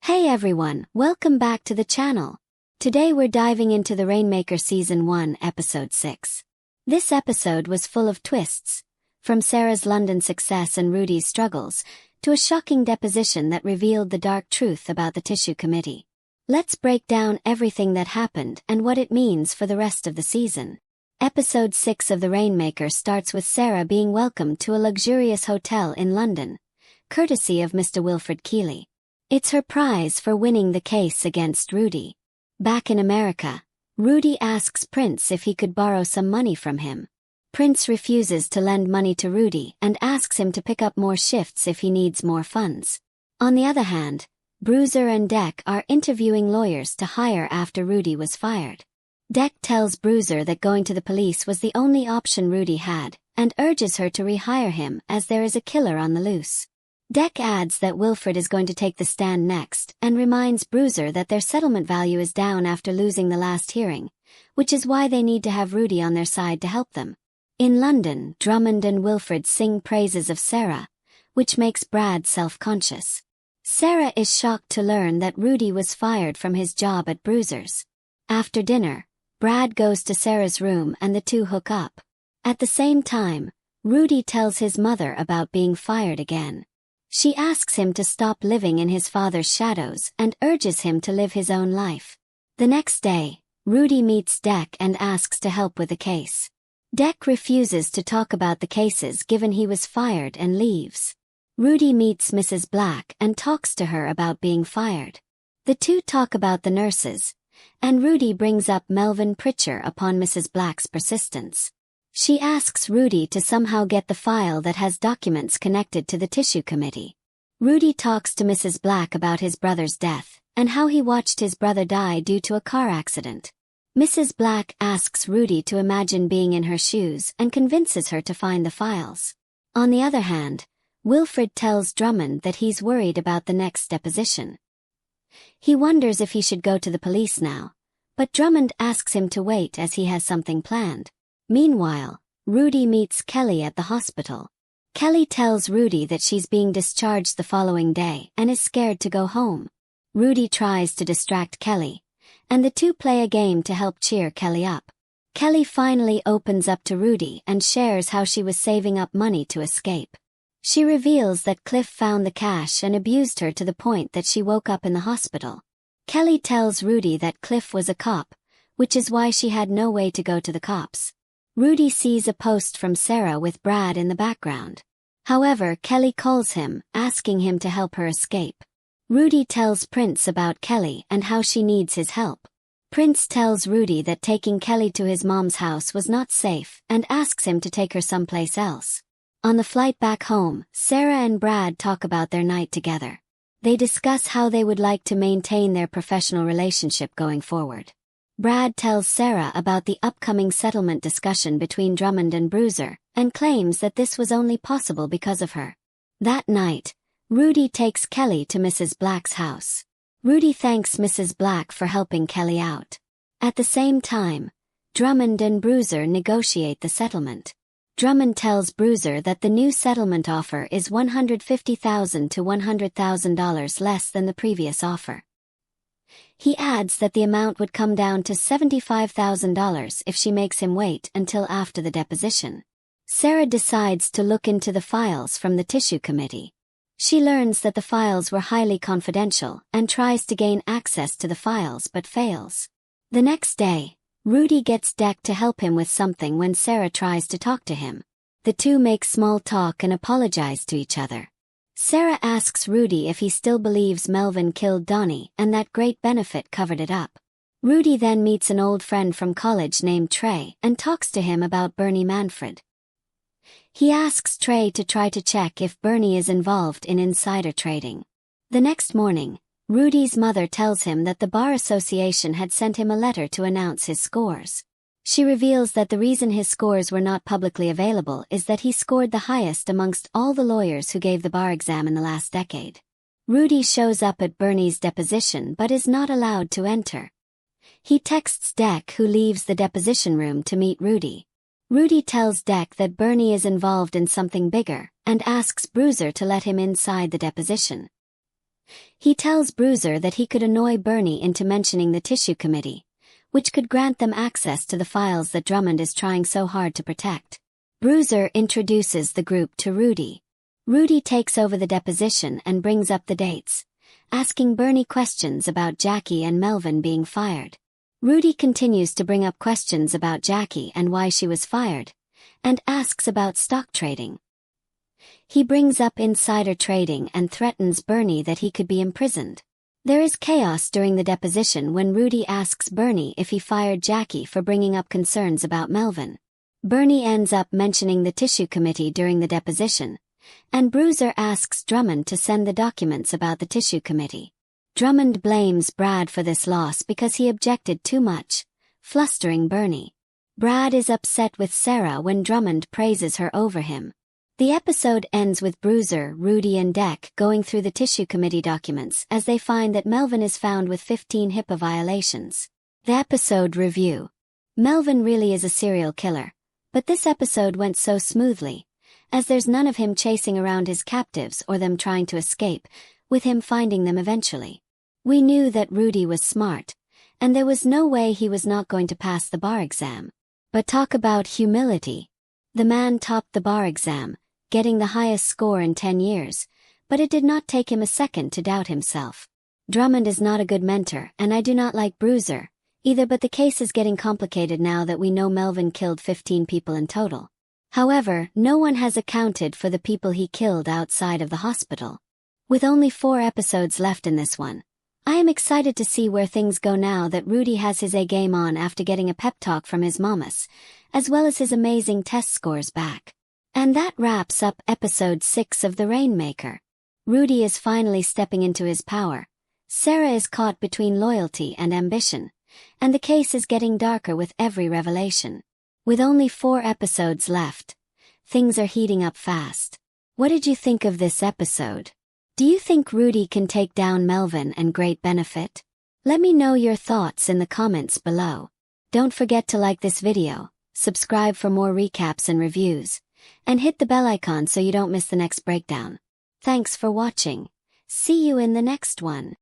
Hey everyone, welcome back to the channel. Today we're diving into the Rainmaker Season 1, Episode 6. This episode was full of twists, from Sarah's London success and Rudy's struggles, to a shocking deposition that revealed the dark truth about the Tissue Committee. Let's break down everything that happened and what it means for the rest of the season. Episode 6 of The Rainmaker starts with Sarah being welcomed to a luxurious hotel in London, courtesy of Mr. Wilfred Keeley. It's her prize for winning the case against Rudy. Back in America, Rudy asks Prince if he could borrow some money from him. Prince refuses to lend money to Rudy and asks him to pick up more shifts if he needs more funds. On the other hand, Bruiser and Deck are interviewing lawyers to hire after Rudy was fired. Deck tells Bruiser that going to the police was the only option Rudy had, and urges her to rehire him as there is a killer on the loose. Deck adds that Wilfred is going to take the stand next and reminds Bruiser that their settlement value is down after losing the last hearing, which is why they need to have Rudy on their side to help them. In London, Drummond and Wilfred sing praises of Sarah, which makes Brad self-conscious. Sarah is shocked to learn that Rudy was fired from his job at Bruiser's. After dinner, Brad goes to Sarah's room and the two hook up. At the same time, Rudy tells his mother about being fired again. She asks him to stop living in his father's shadows and urges him to live his own life. The next day, Rudy meets Deck and asks to help with the case. Deck refuses to talk about the cases given he was fired and leaves. Rudy meets Mrs. Black and talks to her about being fired. The two talk about the nurses, and Rudy brings up Melvin Pritchard upon Mrs. Black's persistence. She asks Rudy to somehow get the file that has documents connected to the Tissue Committee. Rudy talks to Mrs. Black about his brother's death, and how he watched his brother die due to a car accident. Mrs. Black asks Rudy to imagine being in her shoes and convinces her to find the files. On the other hand, Wilfred tells Drummond that he's worried about the next deposition. He wonders if he should go to the police now, but Drummond asks him to wait as he has something planned. Meanwhile, Rudy meets Kelly at the hospital. Kelly tells Rudy that she's being discharged the following day and is scared to go home. Rudy tries to distract Kelly, and the two play a game to help cheer Kelly up. Kelly finally opens up to Rudy and shares how she was saving up money to escape. She reveals that Cliff found the cash and abused her to the point that she woke up in the hospital. Kelly tells Rudy that Cliff was a cop, which is why she had no way to go to the cops. Rudy sees a post from Sarah with Brad in the background. However, Kelly calls him, asking him to help her escape. Rudy tells Prince about Kelly and how she needs his help. Prince tells Rudy that taking Kelly to his mom's house was not safe and asks him to take her someplace else. On the flight back home, Sarah and Brad talk about their night together. They discuss how they would like to maintain their professional relationship going forward. Brad tells Sarah about the upcoming settlement discussion between Drummond and Bruiser, and claims that this was only possible because of her. That night, Rudy takes Kelly to Mrs. Black's house. Rudy thanks Mrs. Black for helping Kelly out. At the same time, Drummond and Bruiser negotiate the settlement. Drummond tells Bruiser that the new settlement offer is $150,000 to $100,000 less than the previous offer. He adds that the amount would come down to $75,000 if she makes him wait until after the deposition. Sarah decides to look into the files from the Tissue Committee. She learns that the files were highly confidential and tries to gain access to the files but fails. The next day, Rudy gets Deck to help him with something when Sarah tries to talk to him. The two make small talk and apologize to each other. Sarah asks Rudy if he still believes Melvin killed Donnie and that Great Benefit covered it up. Rudy then meets an old friend from college named Trey and talks to him about Bernie Manfred. He asks Trey to try to check if Bernie is involved in insider trading. The next morning, Rudy's mother tells him that the Bar Association had sent him a letter to announce his scores. She reveals that the reason his scores were not publicly available is that he scored the highest amongst all the lawyers who gave the bar exam in the last decade. Rudy shows up at Bernie's deposition but is not allowed to enter. He texts Deck, who leaves the deposition room to meet Rudy. Rudy tells Deck that Bernie is involved in something bigger and asks Bruiser to let him inside the deposition. He tells Bruiser that he could annoy Bernie into mentioning the tissue committee, which could grant them access to the files that Drummond is trying so hard to protect. Bruiser introduces the group to Rudy. Rudy takes over the deposition and brings up the dates, asking Bernie questions about Jackie and Melvin being fired. Rudy continues to bring up questions about Jackie and why she was fired, and asks about stock trading. He brings up insider trading and threatens Bernie that he could be imprisoned. There is chaos during the deposition when Rudy asks Bernie if he fired Jackie for bringing up concerns about Melvin. Bernie ends up mentioning the tissue committee during the deposition, and Bruiser asks Drummond to send the documents about the tissue committee. Drummond blames Brad for this loss because he objected too much, flustering Bernie. Brad is upset with Sarah when Drummond praises her over him. The episode ends with Bruiser, Rudy and Deck going through the tissue committee documents as they find that Melvin is found with 15 HIPAA violations. The episode review. Melvin really is a serial killer, but this episode went so smoothly, as there's none of him chasing around his captives or them trying to escape, with him finding them eventually. We knew that Rudy was smart, and there was no way he was not going to pass the bar exam. But talk about humility. The man topped the bar exam, getting the highest score in 10 years, but it did not take him a second to doubt himself. Drummond is not a good mentor, and I do not like Bruiser either, but the case is getting complicated now that we know Melvin killed 15 people in total. However, no one has accounted for the people he killed outside of the hospital. With only 4 episodes left in this one, I am excited to see where things go now that Rudy has his A game on after getting a pep talk from his mamas, as well as his amazing test scores back. And that wraps up episode 6 of The Rainmaker. Rudy is finally stepping into his power. Sarah is caught between loyalty and ambition, and the case is getting darker with every revelation. With only 4 episodes left, things are heating up fast. What did you think of this episode? Do you think Rudy can take down Melvin and great benefit? Let me know your thoughts in the comments below. Don't forget to like this video, subscribe for more recaps and reviews, and hit the bell icon so you don't miss the next breakdown. Thanks for watching. See you in the next one.